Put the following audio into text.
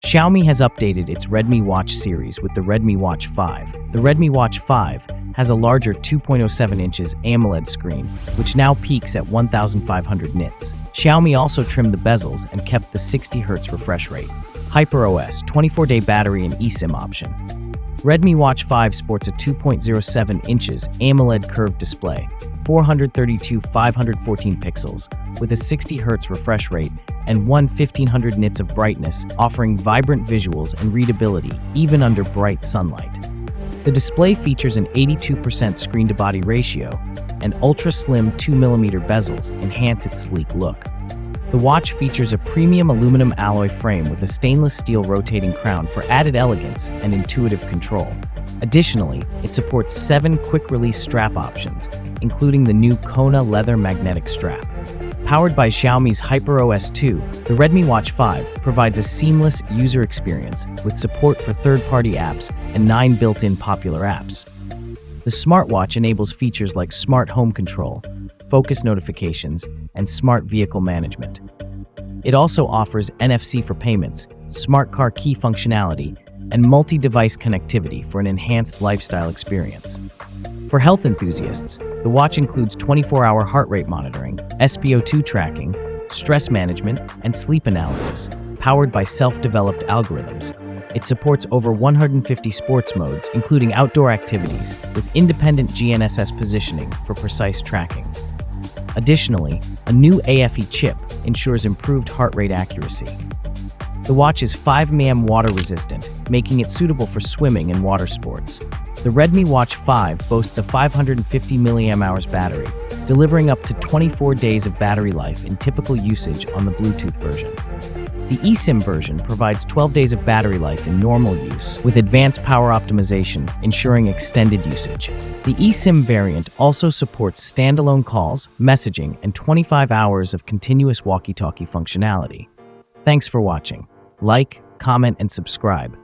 Xiaomi has updated its Redmi Watch series with the Redmi Watch 5. The Redmi Watch 5 has a larger 2.07 inches AMOLED screen, which now peaks at 1500 nits. Xiaomi also trimmed the bezels and kept the 60 Hz refresh rate. HyperOS 24-day battery and eSIM option. Redmi Watch 5 sports a 2.07 inches AMOLED curved display, 432/514 pixels, with a 60 Hz refresh rate and 1500 nits of brightness, offering vibrant visuals and readability even under bright sunlight. The display features an 82% screen-to-body ratio, and ultra-slim 2mm bezels enhance its sleek look. The watch features a premium aluminum alloy frame with a stainless steel rotating crown for added elegance and intuitive control. Additionally, it supports 7 quick-release strap options, including the new Kona leather magnetic strap. Powered by Xiaomi's HyperOS 2, the Redmi Watch 5 provides a seamless user experience with support for third-party apps and 9 built-in popular apps. The smartwatch enables features like smart home control, focus notifications, and smart vehicle management. It also offers NFC for payments, smart car key functionality, and multi-device connectivity for an enhanced lifestyle experience. For health enthusiasts, the watch includes 24-hour heart rate monitoring, SpO2 tracking, stress management, and sleep analysis, powered by self-developed algorithms. It supports over 150 sports modes, including outdoor activities, with independent GNSS positioning for precise tracking. Additionally, a new AFE chip ensures improved heart rate accuracy. The watch is 5 mm water resistant, making it suitable for swimming and water sports. The Redmi Watch 5 boasts a 550 mAh battery, delivering up to 24 days of battery life in typical usage on the Bluetooth version. The eSIM version provides 12 days of battery life in normal use, with advanced power optimization ensuring extended usage. The eSIM variant also supports standalone calls, messaging, and 25 hours of continuous walkie-talkie functionality. Thanks for watching. Like, comment, and subscribe.